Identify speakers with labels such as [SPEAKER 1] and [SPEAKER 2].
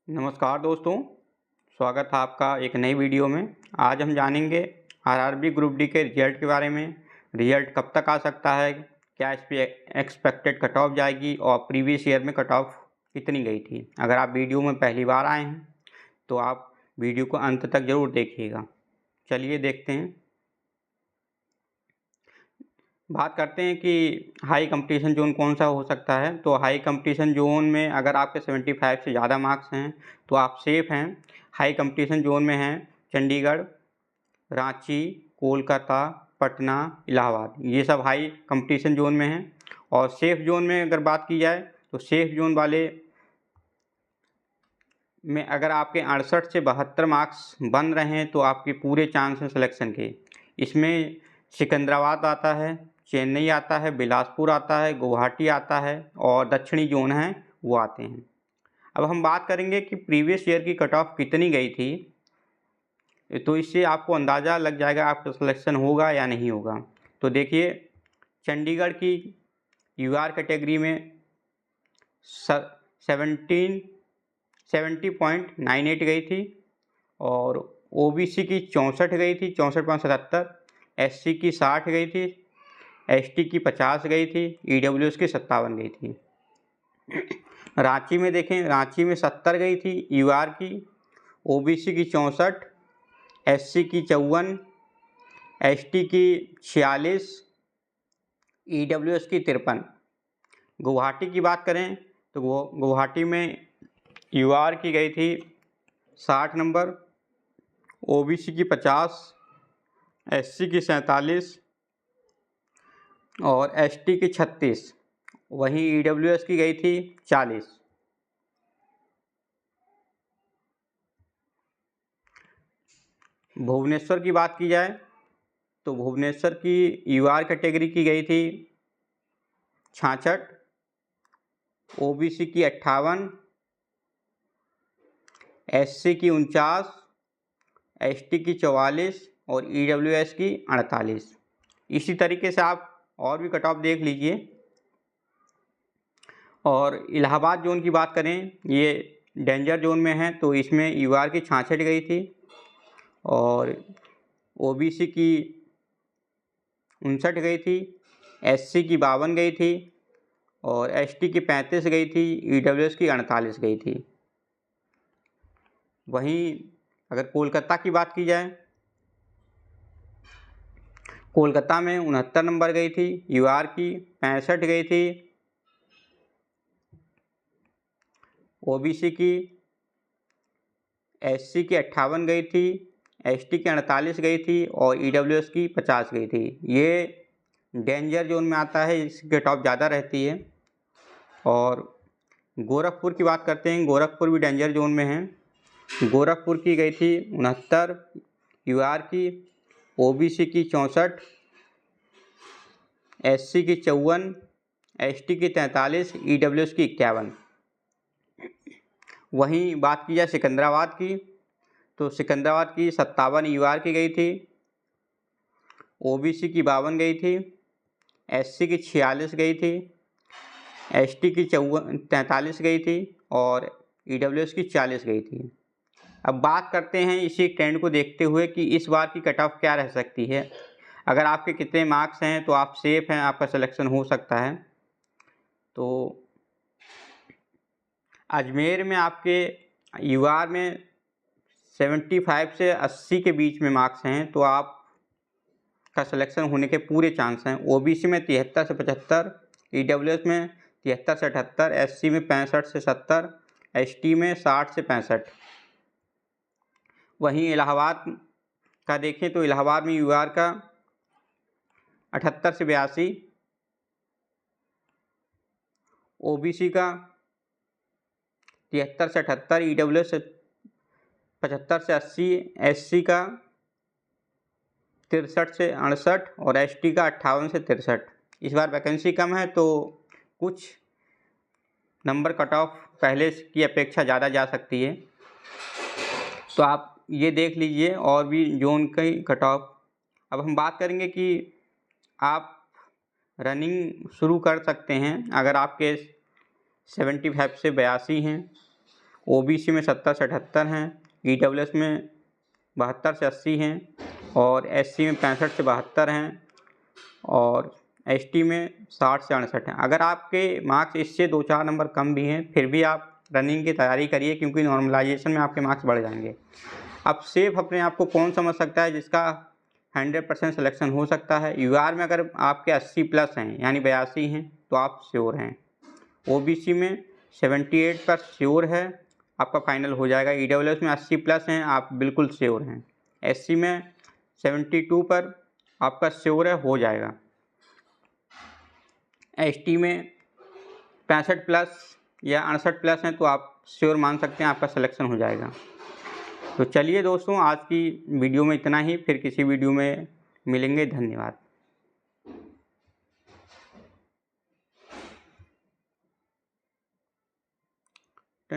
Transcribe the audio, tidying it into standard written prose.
[SPEAKER 1] नमस्कार दोस्तों, स्वागत है आपका एक नई वीडियो में। आज हम जानेंगे आरआरबी ग्रुप डी के रिजल्ट के बारे में। रिजल्ट कब तक आ सकता है, क्या इस पे एक्सपेक्टेड कट ऑफ जाएगी और प्रीवियस ईयर में कट ऑफ कितनी गई थी। अगर आप वीडियो में पहली बार आए हैं तो आप वीडियो को अंत तक ज़रूर देखिएगा। चलिए देखते हैं। बात करते हैं कि हाई कंपटीशन जोन कौन सा हो सकता है। तो हाई कंपटीशन जोन में अगर आपके 75 से ज़्यादा मार्क्स हैं तो आप सेफ़ हैं। हाई कंपटीशन जोन में हैं चंडीगढ़, रांची, कोलकाता, पटना, इलाहाबाद, ये सब हाई कंपटीशन जोन में हैं। और सेफ़ जोन में अगर बात की जाए तो सेफ़ जोन वाले में अगर आपके 68 से 72 मार्क्स बन रहे हैं तो आपके पूरे चांस हैं सिलेक्शन के। इसमें सिकंदराबाद आता है, चेन्नई आता है, बिलासपुर आता है, गुवाहाटी आता है और दक्षिणी जोन हैं वो आते हैं। अब हम बात करेंगे कि प्रीवियस ईयर की कट ऑफ कितनी गई थी, तो इससे आपको अंदाज़ा लग जाएगा आपका सिलेक्शन होगा या नहीं होगा। तो देखिए, चंडीगढ़ की यूआर कैटेगरी में 70.98 गई थी और ओबीसी की 64 गई थी, 64.77, एससी की 60 गई थी, एसटी की 50 गई थी, ईडब्ल्यूएस की 57 गई थी। रांची में देखें, रांची में 70 गई थी यूआर की, ओबीसी की 64, एससी की 54, एसटी की 46, ईडब्ल्यूएस की 53। गुवाहाटी की बात करें तो गुवाहाटी में यूआर की गई थी 60 नंबर, ओबीसी की 50, एससी की 47 और एसटी की 36। वहीं ईडब्ल्यूएस की गई थी 40। भुवनेश्वर की बात की जाए तो भुवनेश्वर की यूआर कैटेगरी की गई थी 66, ओबीसी की 58, एससी की 49, एसटी की 44 और ईडब्ल्यूएस की 48। इसी तरीके से आप और भी कट ऑफ देख लीजिए। और इलाहाबाद जोन की बात करें, ये डेंजर जोन में है, तो इसमें यूआर की 66 गई थी और ओबीसी की 59 गई थी, एससी की 52 गई थी और एसटी की 35 गई थी, ईडब्ल्यूएस की 48 गई थी। वहीं अगर कोलकाता की बात की जाए, कोलकाता में 69 नंबर गई थी, यूआर की 65 गई थी, ओबीसी की, एससी की 58 गई थी, एसटी की 48 गई थी और ईडब्ल्यूएस की 50 गई थी। ये डेंजर जोन में आता है, इसकी कट ऑफ ज़्यादा रहती है। और गोरखपुर की बात करते हैं, गोरखपुर भी डेंजर जोन में है। गोरखपुर की गई थी 69, यूआर की, ओबीसी की 64, एससी की 54, एसटी की 43, ईडब्ल्यूएस की 51। वहीं बात की जाए सिकंदराबाद की, तो सिकंदराबाद की 57 यूआर की गई थी, ओबीसी की 52 गई थी, एससी की 46 गई थी, एसटी की 43 गई थी और ईडब्ल्यूएस की 40 गई थी। अब बात करते हैं इसी ट्रेंड को देखते हुए कि इस बार की कट ऑफ क्या रह सकती है। अगर आपके कितने मार्क्स हैं तो आप सेफ हैं, आपका सिलेक्शन हो सकता है। तो अजमेर में आपके यूआर में 75 से 80 के बीच में मार्क्स हैं तो आप का सिलेक्शन होने के पूरे चांस हैं। ओबीसी में 73 से 75, ईडब्ल्यूएस में 73 से 78, एससी में 65 से 70, एसटी में 60 से 65। वहीं इलाहाबाद का देखें तो इलाहाबाद में यूआर का 78 से 82, ओबीसी का 73 से 78, ईडब्ल्यूएस 75 से 80, एससी का 63 से 68 और एसटी का 58 से 63। इस बार वैकेंसी कम है तो कुछ नंबर कट ऑफ पहले की अपेक्षा ज़्यादा जा सकती है, तो आप ये देख लीजिए और भी जोन की कट ऑफ। अब हम बात करेंगे कि आप रनिंग शुरू कर सकते हैं अगर आपके 75 से 82 हैं ओबीसी में 70 से 78 हैं, ईडब्ल्यूएस में 72 से 80 हैं और एससी में 65 से 72 हैं और एसटी में 60 से 68 हैं। अगर आपके मार्क्स इससे 2-4 नंबर कम भी हैं फिर भी आप रनिंग की तैयारी करिए, क्योंकि नॉर्मलाइजेशन में आपके मार्क्स बढ़ जाएंगे। अब सेफ अपने आप को कौन समझ सकता है जिसका 100% सिलेक्शन हो सकता है। यूआर में अगर आपके 80 प्लस हैं यानी 82 हैं तो आप श्योर हैं। ओबीसी में 78 पर श्योर है, आपका फाइनल हो जाएगा। ईडब्ल्यूएस में 80 प्लस हैं, आप बिल्कुल श्योर हैं। एससी में 72 पर आपका श्योर है, हो जाएगा। एसटी में 65 प्लस या 68 प्लस हैं तो आप श्योर मान सकते हैं आपका सिलेक्शन हो जाएगा। तो चलिए दोस्तों, आज की वीडियो में इतना ही, फिर किसी वीडियो में मिलेंगे। धन्यवाद।